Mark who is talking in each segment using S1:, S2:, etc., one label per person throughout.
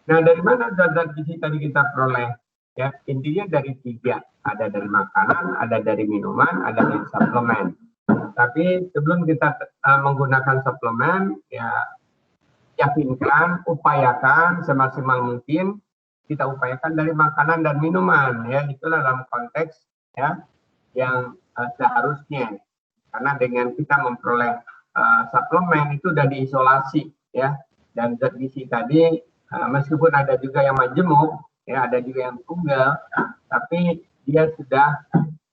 S1: Nah, dari mana zat-zat gizi tadi kita peroleh? Ya, intinya dari tiga. Ada dari makanan, ada dari minuman, ada dari suplemen. Tapi sebelum kita menggunakan suplemen, ya yakinkan, upayakan semaksimal mungkin kita upayakan dari makanan dan minuman. Ya, itulah dalam konteks ya yang seharusnya. Karena dengan kita memperoleh suplemen itu sudah diisolasi ya, dan zat gizi tadi meskipun ada juga yang majemuk ya, ada juga yang tunggal, tapi dia sudah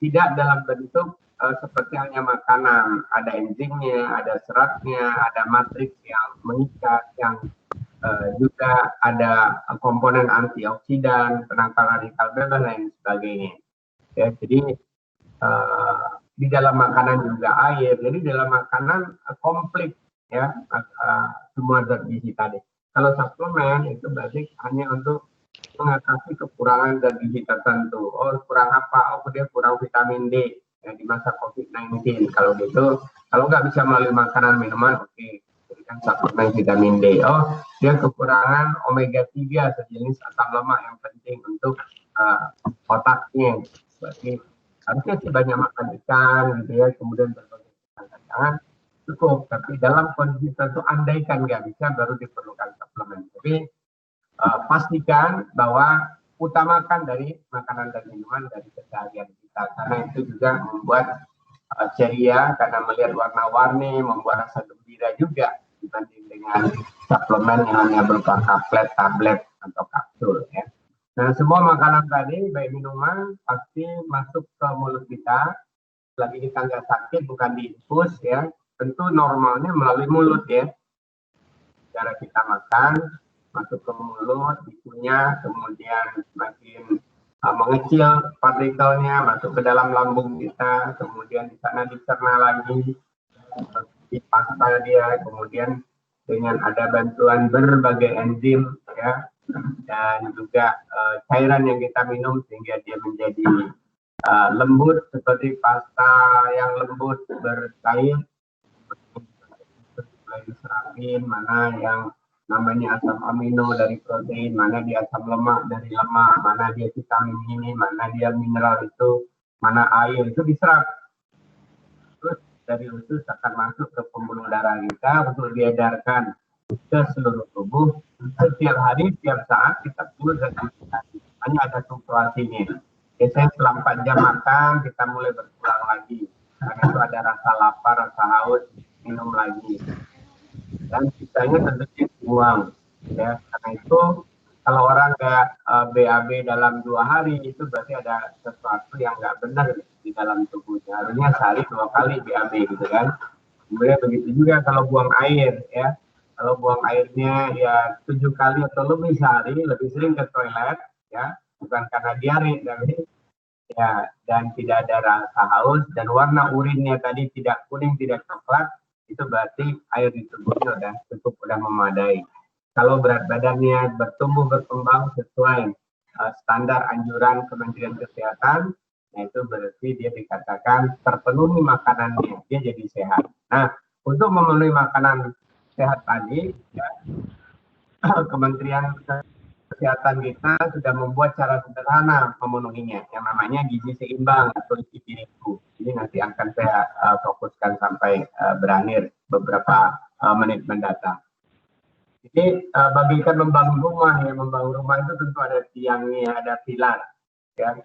S1: tidak dalam bentuk seperti hanya makanan, ada enzimnya, ada seratnya, ada matriks yang mengikat, yang juga ada komponen antioksidan, penangkal radikal bebas dan lain sebagainya. Ya, jadi di dalam makanan juga air. Jadi dalam makanan komplit ya semua zat gizi tadi. Kalau suplemen itu berarti hanya untuk mengatasi kekurangan zat gizi tertentu. Oh, kurang apa? Oh, dia kurang vitamin D ya, di masa COVID-19. Kalau gitu, kalau nggak bisa melalui makanan minuman, oke, berikan suplemen vitamin D. Oh, dia kekurangan omega 3 sejenis asam lemak yang penting untuk otaknya. Berarti harusnya sih banyak makan ikan gitu ya, kemudian berbagai kacang cukup. Tapi dalam kondisi tertentu, andaikan nggak bisa, baru diperlukan suplemen. Jadi pastikan bahwa utamakan dari makanan dan minuman dari keseharian kita, karena itu juga membuat ceria, karena melihat warna-warni, membuat rasa gembira juga dibanding dengan suplemen yang hanya berupa tablet atau kapsul ya. Nah, semua makanan tadi, baik minuman, pasti masuk ke mulut kita. Lagi kita nggak sakit, bukan diinfus ya. Tentu normalnya melalui mulut ya. Cara kita makan, masuk ke mulut, dikunyah, kemudian semakin mengecil partikelnya, masuk ke dalam lambung kita, kemudian di sana dicerna lagi, dipasta dia, kemudian dengan ada bantuan berbagai enzim ya, dan juga cairan yang kita minum sehingga dia menjadi lembut seperti pasta yang lembut bercair, mulai diserapin mana yang namanya asam amino dari protein, mana dia asam lemak dari lemak, mana dia vitamin ini, mana dia mineral itu, mana air, itu diserap. Terus dari usus akan masuk ke pembuluh darah kita untuk diedarkan ke seluruh tubuh. Setiap hari, setiap saat kita perlu gratifikasi. Hanya ada fluktuasinya. Biasanya setelah 4 jam makan, kita mulai berkurang lagi. Karena itu ada rasa lapar, rasa haus, minum lagi. Dan sisanya tentunya dibuang. Ya, karena itu kalau orang nggak BAB dalam 2 hari, itu berarti ada sesuatu yang nggak benar di dalam tubuhnya. Harusnya sehari 2 kali BAB gitu kan. Kemudian begitu juga kalau buang air ya. Kalau buang airnya ya 7 kali atau lebih sehari, lebih sering ke toilet ya, bukan karena diare, tapi ya, dan tidak ada rasa haus dan warna urinnya tadi tidak kuning, tidak coklat, itu berarti air di tubuhnya udah memadai. Kalau berat badannya bertumbuh berkembang sesuai standar anjuran Kementerian Kesehatan, nah itu berarti dia dikatakan terpenuhi makanannya, dia jadi sehat. Nah, untuk memenuhi makanan sehat tadi, ya, Kementerian Kesehatan kita sudah membuat cara sederhana memenuhinya, yang namanya gizi seimbang atau GISI. Ini nanti akan saya fokuskan sampai berakhir beberapa menit mendatang. Jadi bagikan membangun rumah, ya membangun rumah itu tentu ada tiangnya, ada pilar. Ya.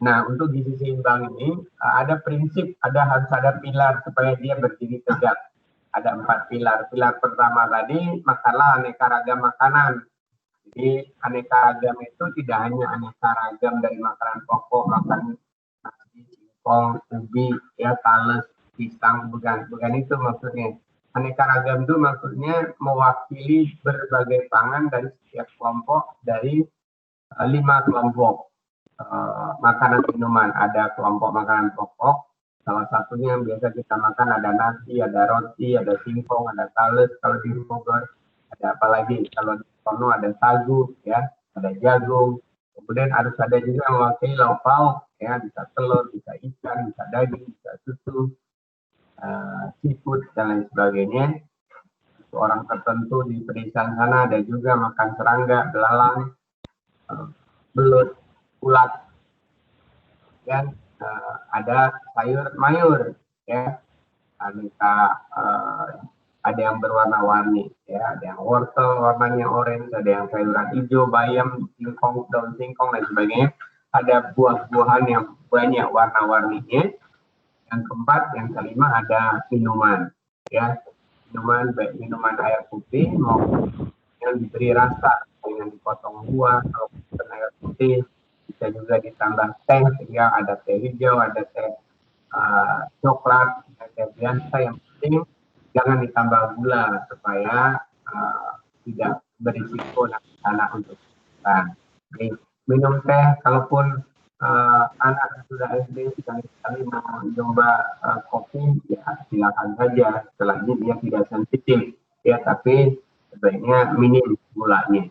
S1: Nah, untuk gizi seimbang ini ada prinsip, harus ada pilar supaya dia berdiri tegak. Ada 4 pilar. Pilar pertama tadi, makanlah aneka ragam makanan. Jadi aneka ragam itu tidak hanya aneka ragam dari makanan pokok, makan nasi, singkong, ubi, ya talas, pisang, bukan itu maksudnya. Aneka ragam itu maksudnya mewakili berbagai pangan dari setiap kelompok, dari 5 kelompok makanan minuman. Ada kelompok makanan pokok, salah satunya yang biasa kita makan ada nasi, ada roti, ada singkong, ada talas kalau di Bogor, ada apa lagi kalau di Sono ada sagu, ya, ada jagung. Kemudian harus ada juga yang mewakili lauk pauk, ya, bisa telur, bisa ikan, bisa daging, bisa susu, seafood dan lain sebagainya. untuk orang tertentu di pedesaan sana ada juga makan serangga, belalang, belut, ulat, dan ada sayur mayur, ya, aneka ada yang berwarna-warni, ya, ada yang wortel warnanya orange, ada yang sayuran hijau, bayam, singkong, daun singkong dan sebagainya. Ada buah-buahan yang banyak warna-warninya. Yang keempat, yang kelima ada minuman, ya, minuman baik minuman air putih maupun yang diberi rasa dengan dipotong buah. Kalau bukan air putih bisa juga ditambah teh, sehingga ada teh hijau, ada teh coklat, ada teh biasa. Yang penting jangan ditambah gula supaya tidak berisiko anak untuk jadi minum teh, kalaupun anak sudah SD sekali-sekali mau mencoba kopi, ya silakan saja selagi dia tidak sensitif, ya, tapi sebaiknya minim gulanya.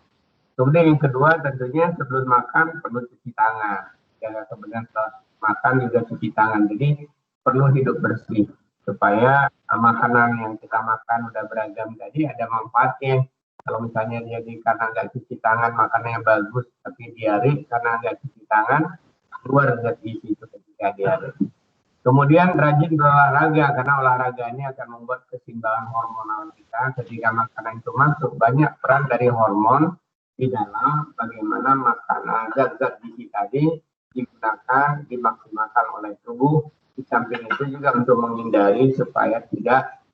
S1: Kemudian yang kedua tentunya sebelum makan perlu cuci tangan, ya, kemudian setelah makan juga cuci tangan. Jadi perlu hidup bersih supaya makanan yang kita makan udah beragam tadi ada manfaatnya. Kalau misalnya dia karena nggak cuci tangan makanannya bagus tapi diare karena nggak cuci tangan, keluar zat gizi itu ketika diare. Kemudian rajin berolahraga karena olahraga ini akan membuat keseimbangan hormonal kita. Ketika makanan itu masuk, banyak peran dari hormon di dalam bagaimana makanan zat-zat gizi tadi digunakan, dimaksimalkan oleh tubuh. Di samping itu juga untuk menghindari supaya tidak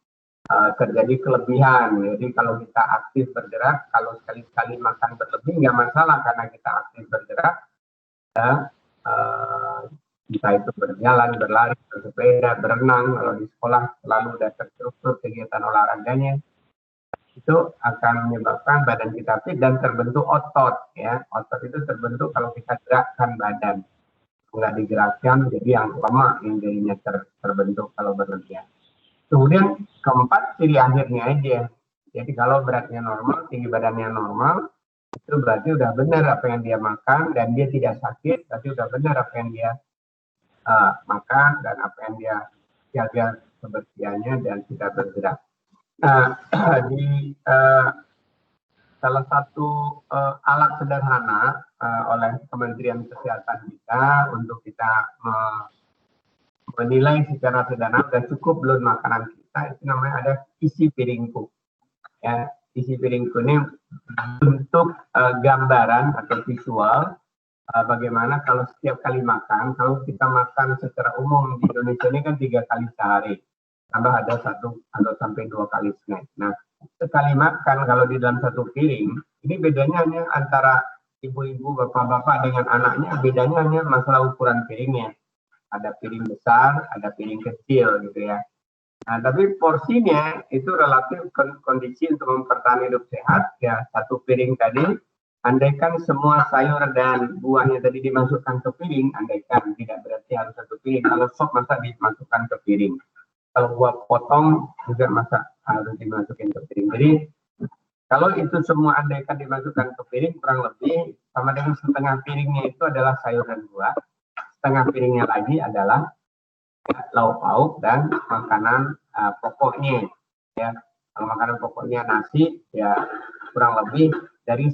S1: terjadi kelebihan. Jadi kalau kita aktif bergerak, kalau sekali-sekali makan berlebih nggak masalah karena kita aktif bergerak, ya, bisa itu berjalan, berlari, bersepeda, berenang. Kalau di sekolah selalu ada terstruktur kegiatan olahraganya, itu akan menyebabkan badan kita fit dan terbentuk otot, ya. Otot itu terbentuk kalau kita gerakkan badan, nggak digerakkan, jadi yang lemak yang jadinya terbentuk kalau berlebihan. Kemudian keempat, ciri akhirnya aja. Jadi kalau beratnya normal, tinggi badannya normal, itu berarti udah benar apa yang dia makan dan dia tidak sakit, berarti udah benar apa yang dia makan dan apa yang dia jaga kebersihannya dan tidak bergerak. Di salah satu alat sederhana oleh Kementerian Kesehatan kita untuk kita menilai secara sederhana dan cukup belum makanan kita, itu namanya ada isi piringku. Ya, isi piringku ini bentuk gambaran atau visual bagaimana kalau setiap kali makan, kalau kita makan secara umum di Indonesia ini kan 3 kali sehari, tambah ada 1 atau sampai 2 kali snack. Nah, sekali makan kalau di dalam satu piring, ini bedanya hanya antara ibu-ibu, bapak-bapak dengan anaknya, bedanya hanya masalah ukuran piringnya. Ada piring besar, ada piring kecil gitu ya. Nah, tapi porsinya itu relatif kondisi untuk mempertahankan hidup sehat, ya. Satu piring tadi, andaikan semua sayur dan buahnya tadi dimasukkan ke piring, andaikan tidak berarti harus satu piring. Kalau sop masa dimasukkan ke piring. Kalau buah potong juga masa harus dimasukin ke piring. Jadi kalau itu semua andaikan dimasukkan ke piring, kurang lebih sama dengan setengah piringnya itu adalah sayur dan buah. Setengah piringnya lagi adalah lauk pauk dan makanan pokoknya, ya. Kalau makanan pokoknya nasi, ya kurang lebih dari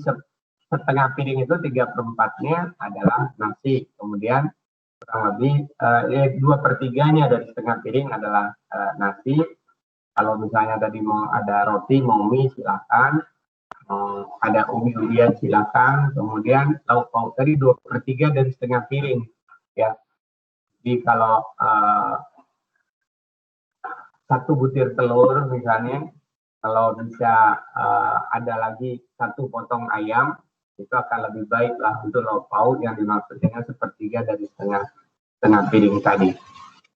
S1: setengah piring itu 3/4-nya adalah nasi. Kemudian kurang lebih 2/3-nya dari setengah piring adalah nasi. Kalau misalnya tadi mau ada roti, mau mie, silakan. Ada umbi-umbian silakan. Kemudian lauk pauk tadi 2/3 dari setengah piring, ya. Jadi kalau 1 butir telur misalnya, kalau bisa ada lagi 1 potong ayam, itu akan lebih baik lah untuk lauk pauk yang dimaksud dengan 1/3 dari setengah piring tadi.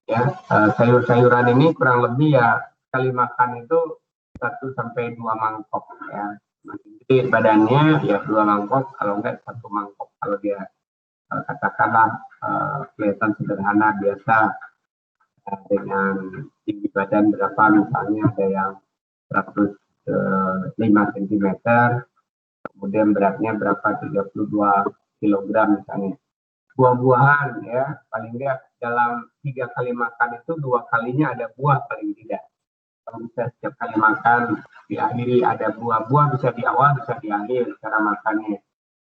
S1: Ya, sayur-sayuran ini kurang lebih ya sekali makan itu 1 sampai 2 mangkok, ya. Jadi badannya ya 2 mangkok, kalau enggak 1 mangkok. Kalau dia katakanlah kelihatan sederhana biasa dengan tinggi badan berapa, misalnya ada yang 105 cm, kemudian beratnya berapa, 32 kg misalnya. Buah-buahan, ya, paling enggak dalam 3 kali makan itu 2 kalinya ada buah paling tidak. bisa setiap kali makan diakhiri ada buah-buah, bisa di awal bisa di akhir cara makannya,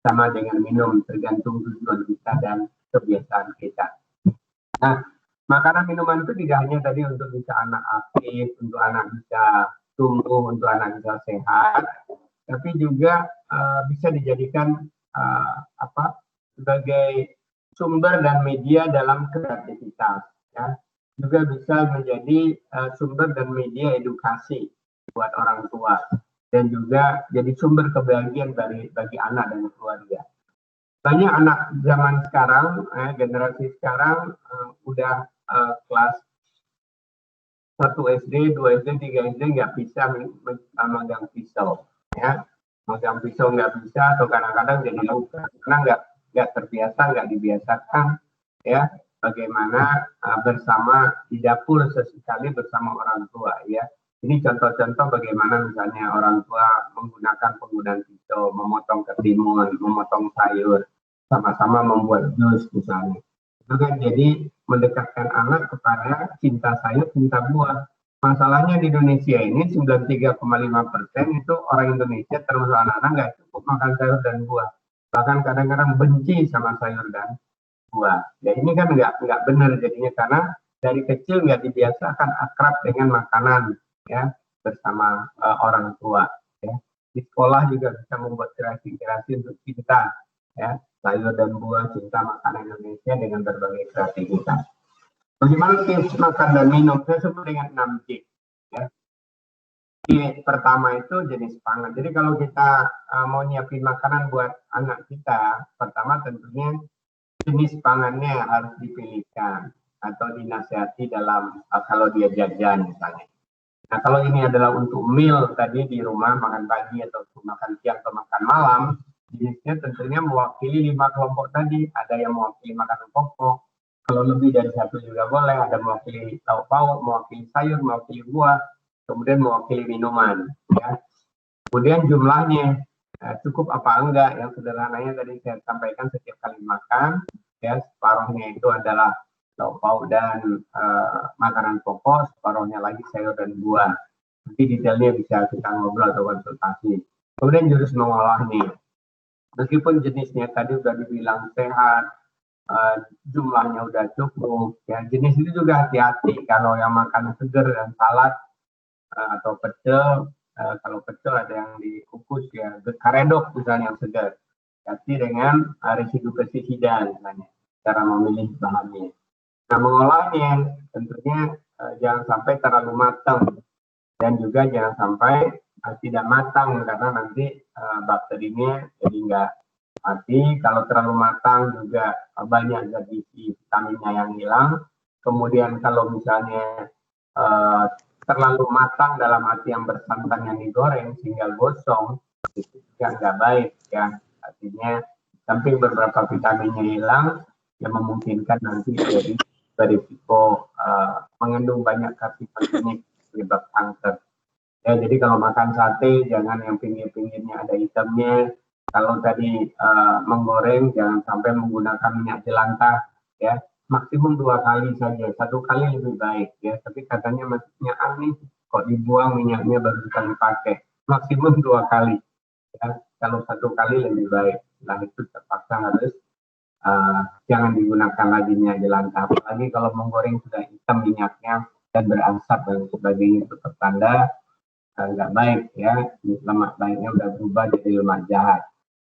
S1: sama dengan minum tergantung tujuan kita dan kebiasaan kita. Nah, makanan minuman itu tidak hanya tadi untuk bisa anak aktif, untuk anak bisa tumbuh, untuk anak bisa sehat, tapi juga bisa dijadikan sebagai sumber dan media dalam kreativitas, ya. Juga bisa menjadi sumber dan media edukasi buat orang tua, dan juga jadi sumber kebahagiaan bagi anak dan keluarga. Banyak anak zaman sekarang, generasi sekarang udah kelas 1 SD, 2 SD, 3 SD nggak bisa megang pisau, ya. Megang pisau nggak bisa, atau kadang-kadang jadi luka karena nggak terbiasa, nggak dibiasakan, ya, bagaimana bersama di dapur sesekali bersama orang tua, ya. Ini contoh-contoh bagaimana misalnya orang tua menggunakan penggunaan pisau, memotong ketimun, memotong sayur, sama-sama membuat jus misalnya. Itu kan jadi mendekatkan anak kepada cinta sayur, cinta buah. Masalahnya di Indonesia ini 93,5% itu orang Indonesia termasuk anak-anak nggak cukup makan sayur dan buah. Bahkan kadang-kadang benci sama sayur dan buah. Ya ini kan nggak benar jadinya, karena dari kecil nggak dibiasakan akrab dengan makanan, ya, bersama orang tua. Ya. Di sekolah juga bisa membuat kreasi-kreasi untuk cinta, ya, sayur dan buah, cinta makanan Indonesia dengan berbagai kreativitas. Bagaimana tips makan dan minum? Saya sebut dengan 6J. Ya. Pertama itu jenis pangan. Jadi kalau kita mau nyiapin makanan buat anak kita, pertama tentunya jenis pangannya harus dipilihkan atau dinasihati dalam kalau dia jajan misalnya. Nah, kalau ini adalah untuk meal tadi di rumah, makan pagi atau makan siang atau makan malam, jenisnya tentunya mewakili 5 kelompok tadi. Ada yang mewakili makanan pokok, kalau lebih dari satu juga boleh, ada mewakili lauk pauk, mewakili sayur, mewakili buah, kemudian mewakili minuman. Ya. Kemudian jumlahnya cukup apa enggak, yang sederhananya tadi saya sampaikan setiap kali makan, ya, separuhnya itu adalah lauk pauk dan makanan pokok, separuhnya lagi sayur dan buah. Nanti detailnya bisa kita ngobrol atau konsultasi. Kemudian jurus mengolahnya. Meskipun jenisnya tadi sudah dibilang sehat, jumlahnya udah cukup, ya, jenis itu juga hati-hati. Kalau yang makan segar dan salad atau pecel, kalau pecel ada yang dikukus, ya, karedok misalnya yang segar, hati dengan residu pestisida misalnya, cara memilih bahannya. Nah, mengolahnya tentunya jangan sampai terlalu matang, dan juga jangan sampai tidak matang, karena nanti bakterinya jadi nggak mati. Kalau terlalu matang juga banyak zat gizi vitaminnya yang hilang. Kemudian kalau misalnya terlalu matang dalam arti yang bersantan yang digoreng sehingga gosong, itu juga nggak baik, ya. Artinya samping beberapa vitaminnya hilang, yang memungkinkan nanti jadi berisiko mengandung banyak karsinogenik penyebab kanker. Ya, jadi kalau makan sate jangan yang pinggir-pinggirnya ada hitamnya. Kalau tadi menggoreng jangan sampai menggunakan minyak jelantah, ya, maksimum 2 kali saja. 1 kali lebih baik, ya. Tapi katanya maksudnya nih kok dibuang minyaknya baru sekali pakai. Maksimum 2 kali. Ya. Kalau 1 kali lebih baik. Nah itu terpaksa harus jangan digunakan lagi minyak jelantah. Apalagi kalau menggoreng sudah hitam minyaknya dan berasap dan sebagainya, itu pertanda nggak baik, ya. Lemak baiknya udah berubah jadi lemak jahat.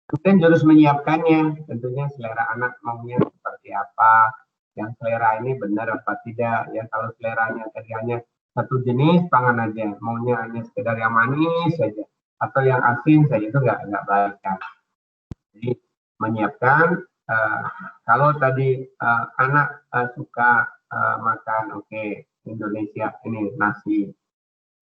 S1: Kemudian jurus menyiapkannya, tentunya selera anak maunya seperti apa, yang selera ini benar apa tidak, ya. Kalau seleranya tadi hanya satu jenis pangan aja, maunya hanya sekedar yang manis saja atau yang asin saja, itu nggak baik, kan. Jadi menyiapkan, kalau tadi anak suka makan Indonesia ini nasi.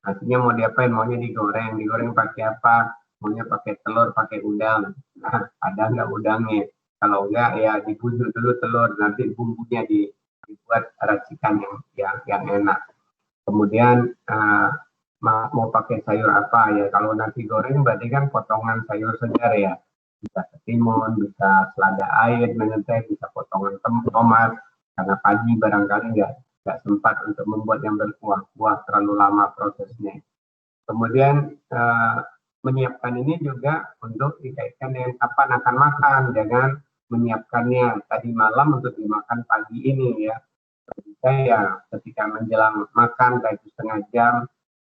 S1: Nasinya mau diapain? Maunya digoreng pakai apa? Maunya pakai telur, pakai udang. Nah, ada nggak udangnya? Kalau enggak, ya dibujur dulu telur, nanti bumbunya dibuat racikan yang enak. Kemudian mau pakai sayur apa, ya? Kalau nasi goreng berarti kan potongan sayur segar, ya. Bisa ketimun, bisa selada air, mengentai, bisa potongan tomat. Karena pagi barangkali nggak sempat untuk membuat yang berkuah-kuah, terlalu lama prosesnya. Kemudian menyiapkan ini juga untuk dikaitkan dengan kapan akan makan, jangan menyiapkannya tadi malam untuk dimakan pagi ini ya. Saya ketika menjelang makan baik setengah jam,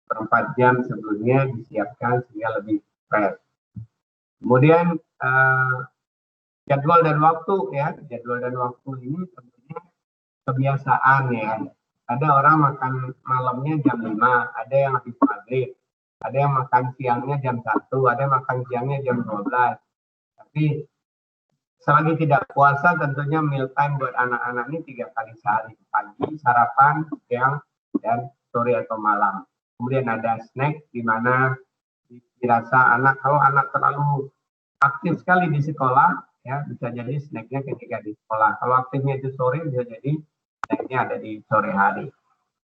S1: 4 jam sebelumnya disiapkan sehingga lebih fresh. Kemudian jadwal dan waktu ya, jadwal dan waktu ini tentunya kebiasaan ya. Ada orang makan malamnya jam 5, ada yang habis maghrib, ada yang makan siangnya jam 1, ada yang makan siangnya jam 12. Tapi selagi tidak puasa tentunya meal time buat anak-anak ini 3 kali sehari, pagi, sarapan, siang, dan sore atau malam. Kemudian ada snack di mana dirasa anak, kalau anak terlalu aktif sekali di sekolah, ya bisa jadi snacknya ketika di sekolah. Kalau aktifnya itu sore, bisa jadi snacknya ada di sore hari.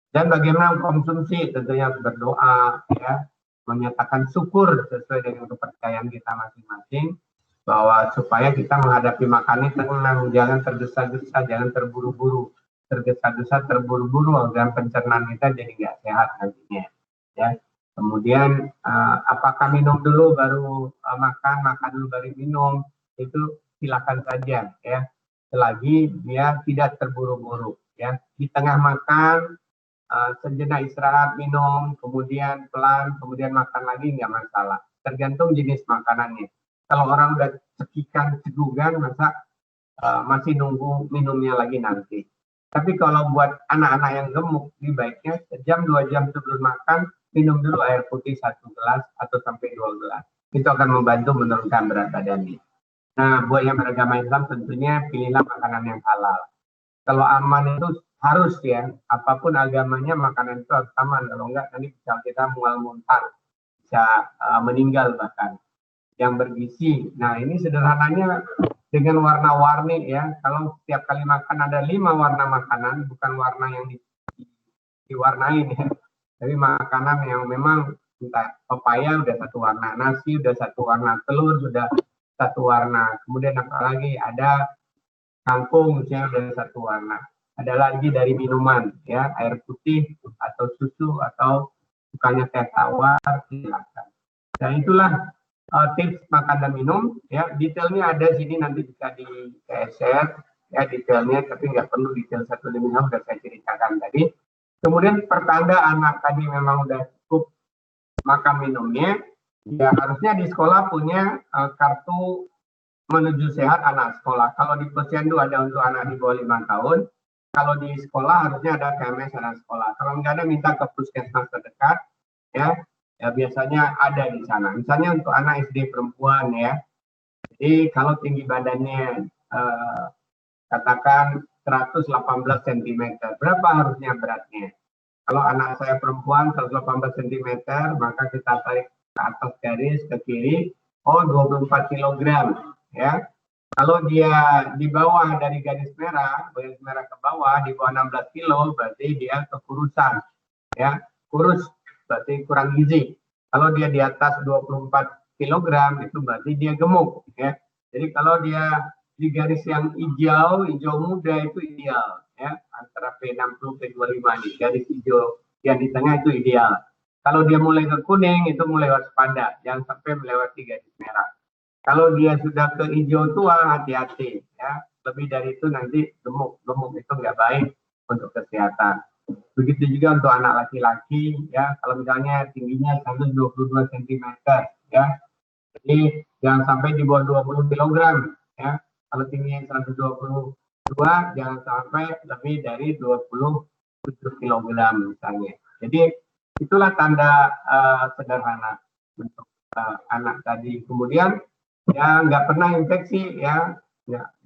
S1: Dan bagaimana konsumsi, tentunya harus berdoa, ya, menyatakan syukur sesuai dengan kepercayaan kita masing-masing, bahwa supaya kita menghadapi makannya tenang, jangan tergesa-gesa, jangan terburu-buru. Tergesa-gesa, terburu-buru, agar pencernaan kita jadi nggak sehat nantinya. Ya. Kemudian apakah minum dulu baru makan dulu baru minum, itu silakan saja ya, selagi dia tidak terburu-buru ya. Di tengah makan sejenak istirahat minum, kemudian pelan, kemudian makan lagi nggak masalah. Tergantung jenis makanannya. Kalau orang udah cekikan cegugan, masa masih nunggu minumnya lagi nanti. Tapi kalau buat anak-anak yang gemuk, lebih baiknya sejam 2 jam sebelum makan minum dulu air putih 1 gelas atau sampai 2 gelas. Itu akan membantu menurunkan berat badannya. Nah, buat yang beragama Islam tentunya pilihlah makanan yang halal. Kalau aman itu harus ya, apapun agamanya makanan itu harus aman. Kalau enggak nanti bisa kita mual muntah, bisa meninggal bahkan. Yang bergizi. Nah, ini sederhananya dengan warna-warni ya. Kalau setiap kali makan ada 5 warna makanan, bukan warna yang diwarnain ya. Tapi makanan yang memang entah pepaya udah 1 warna, nasi udah 1 warna, telur sudah 1 warna. Kemudian apalagi ada kangkung misalnya udah 1 warna. Ada lagi dari minuman ya, air putih atau susu atau bukannya teh tawar, silakan. Dan itulah tips makan dan minum ya, detailnya ada sini nanti bisa di share ya detailnya, tapi nggak perlu detail satu demi satu sudah saya ceritakan tadi. Kemudian pertanda anak tadi memang udah cukup makan minumnya, ya harusnya di sekolah punya kartu menuju sehat anak sekolah. Kalau di posyandu ada untuk anak di bawah 5 tahun, kalau di sekolah harusnya ada KMS anak sekolah. Kalau nggak ada minta ke puskesmas terdekat ya. Ya biasanya ada di sana. Misalnya untuk anak SD perempuan ya. Jadi kalau tinggi badannya katakan 118 cm, berapa harusnya beratnya? Kalau anak saya perempuan 118 cm, maka kita tarik ke atas garis ke kiri, 24 kg ya. Kalau dia di bawah dari garis merah ke bawah, di bawah 16 kilo, berarti dia kekurusan ya. Kurus berarti kurang gizi. Kalau dia di atas 24 kg itu berarti dia gemuk ya. Jadi kalau dia di garis yang hijau muda itu ideal ya, antara P60 P25 nih, garis hijau yang di tengah itu ideal. Kalau dia mulai ke kuning itu mulai waspada, jangan sampai melewati garis merah. Kalau dia sudah ke hijau tua, hati-hati ya. Lebih dari itu nanti gemuk itu nggak baik untuk kesehatan. Begitu juga untuk anak laki-laki ya, kalau misalnya tingginya 122 cm ya. Jadi jangan sampai di bawah 20 kg ya. Kalau tingginya 122 jangan sampai lebih dari 27 kg misalnya. Jadi itulah tanda sederhana untuk anak tadi. Kemudian ya nggak pernah infeksi ya.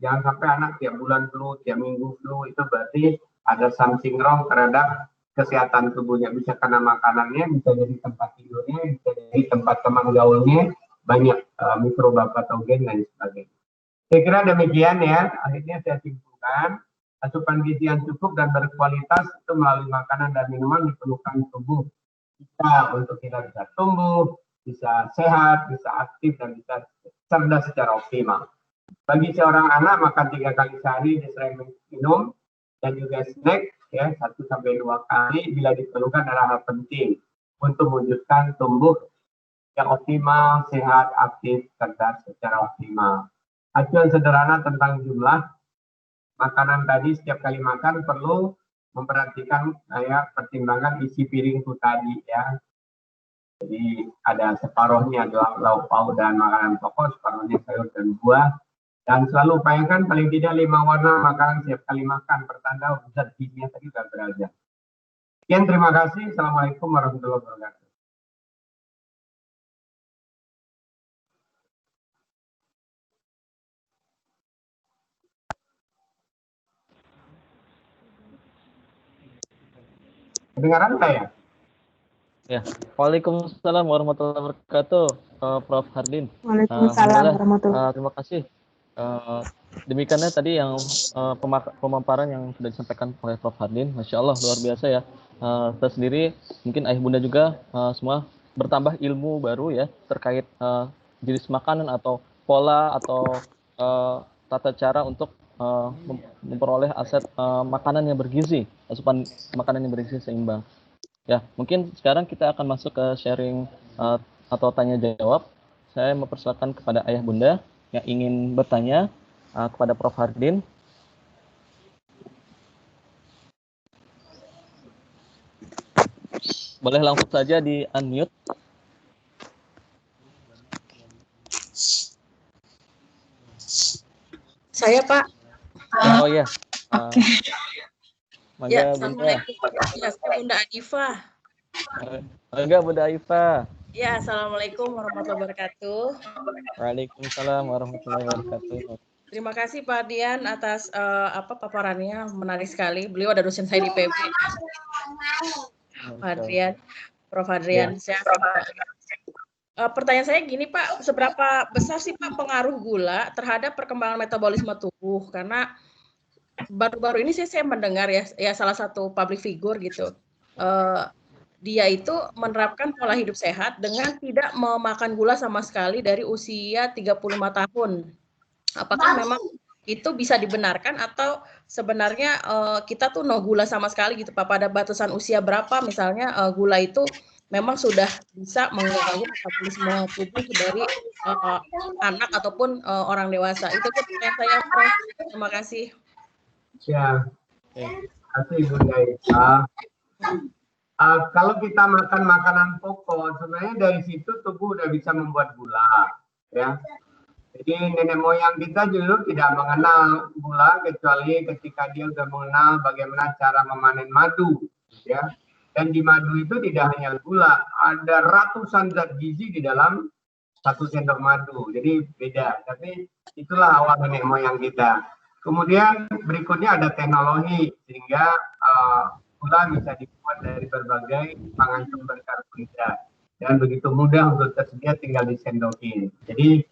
S1: Jangan sampai anak tiap bulan flu, tiap minggu flu, itu berarti ada something wrong terhadap kesehatan tubuhnya. Bisa karena makanannya, bisa jadi tempat tidurnya, bisa jadi tempat teman gaulnya, banyak mikroba patogen dan sebagainya. Saya kira demikian ya. Akhirnya saya simpulkan, asupan gizi yang cukup dan berkualitas itu melalui makanan dan minuman diperlukan tubuh kita untuk kita bisa tumbuh, bisa sehat, bisa aktif, dan bisa cerdas secara optimal. Bagi seorang anak, makan 3 kali sehari disertai minum dan juga snack ya 1-2 kali bila diperlukan adalah hal penting untuk mewujudkan tumbuh yang optimal, sehat, aktif, cerdas secara optimal. Acuan sederhana tentang jumlah makanan tadi setiap kali makan perlu memperhatikan pertimbangan isi piringku tadi ya. Jadi ada separuhnya adalah lauk pauk dan makanan pokok, separuhnya sayur dan buah. Dan selalu upayakan paling tidak 5 warna makanan setiap kali makan, pertanda zat gizinya tadi sudah berada. Sekian, terima kasih. Assalamualaikum warahmatullahi wabarakatuh. Kedengaran saya?
S2: Ya, Waalaikumsalam warahmatullahi wabarakatuh, Prof. Hardin.
S3: Waalaikumsalam warahmatullahi.
S2: Terima kasih. Demikiannya tadi yang pemaparan yang sudah disampaikan oleh Prof. Hardin. Masya Allah, luar biasa ya. Saya sendiri, mungkin ayah bunda juga semua bertambah ilmu baru ya terkait jenis makanan atau pola atau tata cara untuk memperoleh aset makanan yang bergizi, asupan makanan yang bergizi seimbang. Ya, mungkin sekarang kita akan masuk ke sharing atau tanya jawab. Saya mempersilakan kepada ayah bunda yang ingin bertanya kepada Prof. Hardin. Boleh langsung saja di unmute.
S3: Saya, Pak.
S2: Oh ya.
S3: Oke.
S2: Ya,
S3: Assalamualaikum. Ya, saya Bunda Adifa.
S2: Enggak, Bunda Aifa.
S3: Ya, Assalamualaikum warahmatullahi wabarakatuh.
S2: Waalaikumsalam warahmatullahi wabarakatuh.
S3: Terima kasih Pak Dian atas paparannya, menarik sekali. Beliau ada dosen saya di PB. Pak Adrian, Prof. Adrian. Ya. Pertanyaan saya gini Pak, seberapa besar sih Pak pengaruh gula terhadap perkembangan metabolisme tubuh? Karena baru-baru ini saya mendengar ya salah satu public figure gitu. Dia itu menerapkan pola hidup sehat dengan tidak memakan gula sama sekali dari usia 35 tahun. Apakah memang itu bisa dibenarkan atau sebenarnya kita tuh no gula sama sekali gitu Pak? Pada batasan usia berapa misalnya gula itu memang sudah bisa mengganggu metabolisme tubuh dari anak ataupun orang dewasa? Itu pertanyaan saya, Prof. Terima kasih.
S1: Ya, terima kasih Bunda Aifa. Kalau kita makan makanan pokok, sebenarnya dari situ tubuh udah bisa membuat gula, ya. Jadi nenek moyang kita dulu tidak mengenal gula kecuali ketika dia sudah mengenal bagaimana cara memanen madu, ya. Dan di madu itu tidak hanya gula, ada ratusan zat gizi di dalam 1 sendok madu. Jadi beda, tapi itulah awal nenek moyang kita. Kemudian berikutnya ada teknologi sehingga gula bisa dibuat dari berbagai pangan sumber karbohidrat dan begitu mudah untuk tersedia tinggal disendokin. Jadi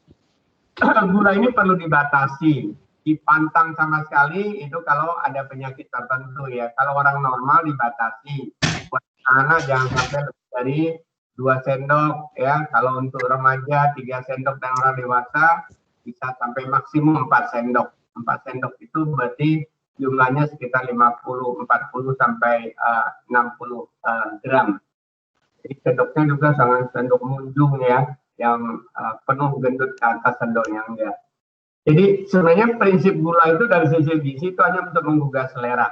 S1: gula ini perlu dibatasi, dipantang sama sekali itu kalau ada penyakit tertentu ya. Kalau orang normal dibatasi. Buat anak jangan sampai lebih dari 2 sendok ya. Kalau untuk remaja 3 sendok dan orang dewasa bisa sampai maksimum 4 sendok. 4 sendok itu berarti jumlahnya sekitar 40 sampai 60 gram. Jadi sendoknya juga sangat sendok munjung ya, yang penuh gendut ke atas sendoknya enggak. Jadi sebenarnya prinsip gula itu dari sisi gizi itu hanya untuk menggugah selera.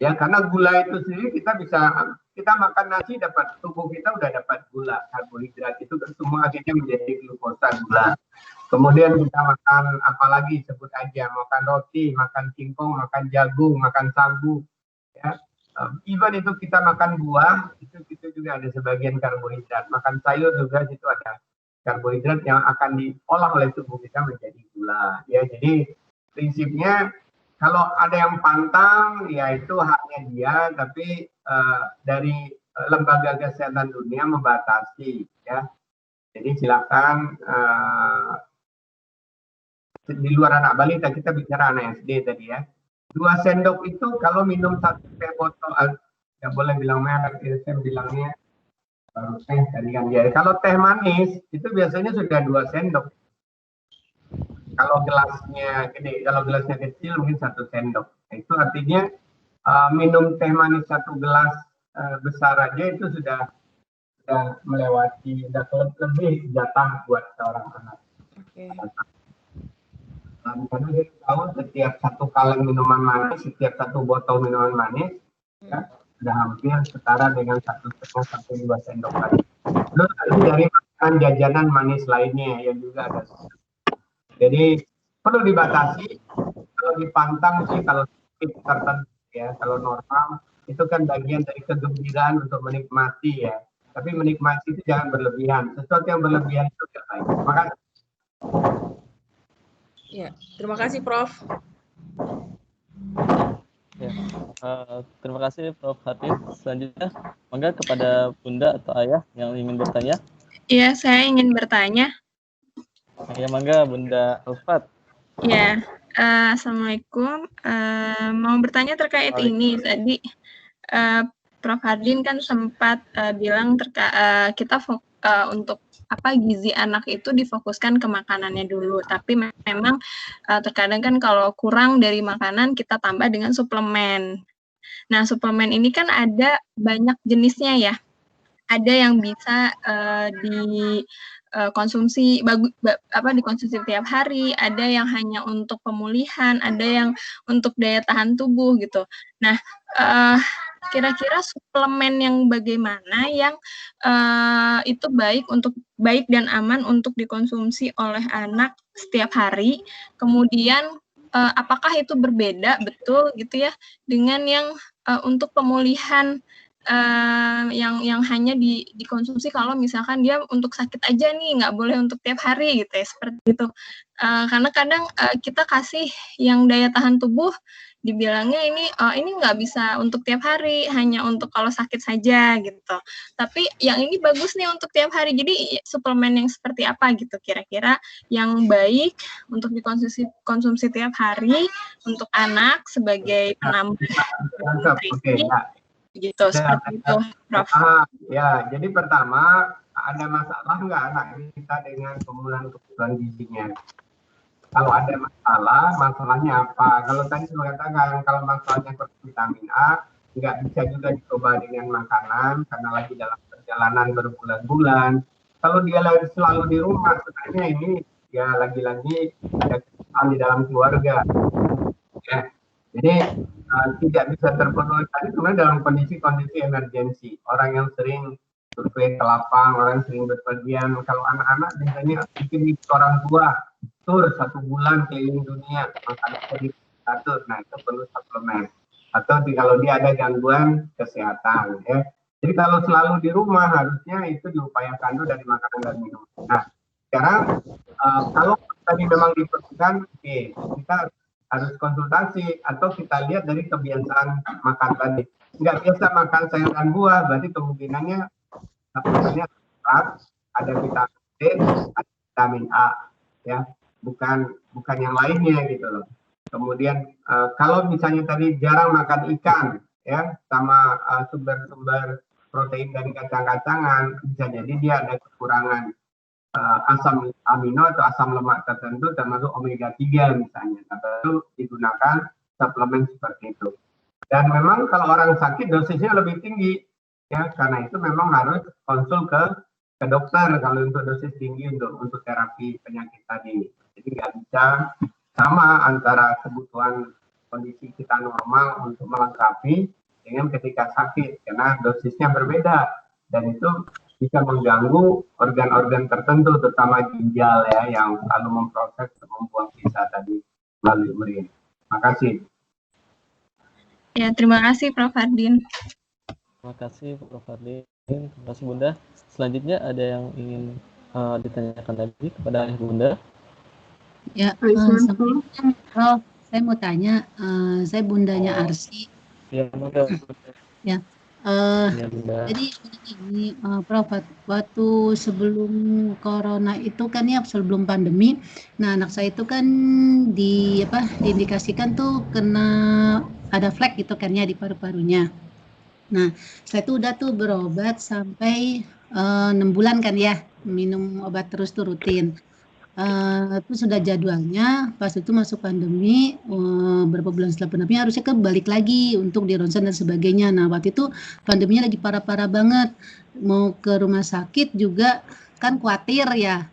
S1: Ya, karena gula itu sendiri kita makan nasi dapat, tubuh kita udah dapat gula, karbohidrat itu semua akhirnya menjadi glukosa gula. Kemudian kita makan apalagi sebut aja, makan roti, makan singkong, makan jagung, makan sagu, ya. Even itu kita makan buah, itu juga ada sebagian karbohidrat. Makan sayur juga itu ada karbohidrat yang akan diolah oleh tubuh kita menjadi gula. Ya, jadi prinsipnya kalau ada yang pantang, ya itu haknya dia, tapi dari Lembaga Kesehatan Dunia membatasi, ya. Jadi silakan di luar anak balita, kita bicara anak SD tadi ya. 2 sendok itu kalau minum 1 teh botol, nggak boleh bilang merek, saya bilangnya baru teh tadi kan ya. Kalau teh manis itu biasanya sudah 2 sendok. Kalau gelasnya gede, kalau gelasnya kecil mungkin 1 sendok. Nah, itu artinya minum teh manis 1 gelas besar aja itu sudah melewati, sudah lebih jatah buat seorang anak.
S3: Oke.
S1: Karena kita tahu setiap 1 kaleng minuman manis, setiap 1 botol minuman manis, ya, sudah hampir setara dengan 1,5 sampai 2 sendok tadi. Terus dari makanan jajanan manis lainnya yang juga ada. Jadi perlu dibatasi. Kalau dipantang sih, kalau tertentu ya, kalau normal itu kan bagian dari kegembiraan untuk menikmati ya. Tapi menikmati itu jangan berlebihan. Sesuatu yang berlebihan itu tidak baik. Terima kasih.
S3: Ya, terima kasih Prof.
S2: Ya, terima kasih Prof. Hatif. Selanjutnya, mangga kepada Bunda atau Ayah yang ingin bertanya.
S4: Iya, saya ingin bertanya.
S2: Ya, mangga Bunda Alfat.
S4: Ya, Assalamualaikum. Mau bertanya terkait ini tadi. Prof. Hardin kan sempat bilang kita untuk gizi anak itu difokuskan ke makanannya dulu, tapi memang terkadang kan kalau kurang dari makanan kita tambah dengan suplemen. Nah, suplemen ini kan ada banyak jenisnya ya. Ada yang bisa dikonsumsi dikonsumsi tiap hari, ada yang hanya untuk pemulihan, ada yang untuk daya tahan tubuh gitu. Nah, kira-kira suplemen yang bagaimana yang itu baik dan aman untuk dikonsumsi oleh anak setiap hari, kemudian apakah itu berbeda betul gitu ya dengan yang untuk pemulihan yang hanya dikonsumsi kalau misalkan dia untuk sakit aja nih, nggak boleh untuk tiap hari gitu ya, seperti itu. Karena kadang kita kasih yang daya tahan tubuh, dibilangnya ini nggak bisa untuk tiap hari, hanya untuk kalau sakit saja gitu. Tapi yang ini bagus nih untuk tiap hari. Jadi suplemen yang seperti apa gitu kira-kira yang baik untuk dikonsumsi tiap hari untuk anak sebagai penambah nutrisi. Gitu, seperti itu, Prof.
S1: Ya, jadi pertama, ada masalah nggak anak kita dengan pemulihan kebutuhan gizinya? Kalau ada masalah, masalahnya apa? Kalau tadi saya katakan, kalau masalahnya vitamin A, nggak bisa juga dicoba dengan makanan, karena lagi dalam perjalanan berbulan-bulan. Kalau dia selalu di rumah, sebenarnya ini ya lagi-lagi ada kesalahan di dalam keluarga. Ya. Jadi tidak bisa terpenuhi tadi sebenarnya dalam kondisi-kondisi emergensi. Orang yang sering survei ke lapang, orang yang sering berpergian. Kalau anak-anak biasanya bikin orang tua tur 1 bulan keliling dunia, makan satu, nah itu perlu suplemen. Atau kalau dia ada gangguan kesehatan, ya. Jadi kalau selalu di rumah harusnya itu diupayakan dulu dari makanan dan minum. Nah, sekarang kalau tadi memang diperlukan, kita harus konsultasi atau kita lihat dari kebiasaan makan tadi. Nggak biasa makan sayur dan buah, berarti kemungkinannya ada vitamin D, ada vitamin A, ya, bukan yang lainnya gitu loh. Kemudian kalau misalnya tadi jarang makan ikan, ya, sama sumber-sumber protein dari kacang-kacangan, bisa jadi dia ada kekurangan asam amino atau asam lemak tertentu termasuk omega 3 misalnya, atau digunakan suplemen seperti itu. Dan memang kalau orang sakit dosisnya lebih tinggi, ya, karena itu memang harus konsul ke dokter kalau untuk dosis tinggi untuk terapi penyakit tadi. Jadi nggak bisa sama antara kebutuhan kondisi kita normal untuk melengkapi dengan ketika sakit, karena dosisnya berbeda dan itu bisa mengganggu organ-organ tertentu, terutama ginjal ya, yang selalu memproses membuang sisa tadi melalui urin. Terima kasih.
S4: Ya, terima kasih Prof. Hardin.
S2: Terima kasih Prof. Hardin. Terima kasih Bunda. Selanjutnya ada yang ingin ditanyakan lagi kepada Bunda.
S5: Ya, sebelumnya Prof, saya mau tanya, saya bundanya Arsi.
S2: Ya, Bunda.
S5: Ya. Jadi ini Prof, waktu sebelum corona itu kan ya, sebelum pandemi, nah anak saya itu kan diindikasikan tuh kena ada flek gitu kan ya di paru-parunya. Nah saya tuh udah tuh berobat sampai 6 bulan kan ya, minum obat terus tuh rutin. itu sudah jadwalnya, pas itu masuk pandemi, berapa bulan setelah pandemi harusnya balik lagi untuk di ronsen dan sebagainya. Nah, waktu itu pandeminya lagi parah-parah banget, mau ke rumah sakit juga kan khawatir ya,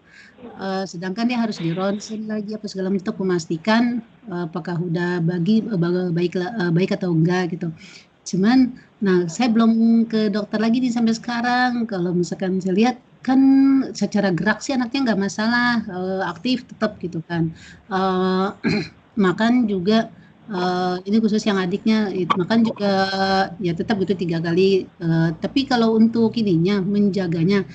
S5: sedangkan dia harus di ronsen lagi apa segala macam untuk memastikan apakah udah baik atau enggak gitu. Cuman, nah saya belum ke dokter lagi nih sampai sekarang. Kalau misalkan saya lihat kan secara gerak sih anaknya nggak masalah, aktif tetap gitu kan. Makan juga ini khusus yang adiknya, makan juga ya tetap itu 3 kali. Tapi kalau untuk ininya menjaganya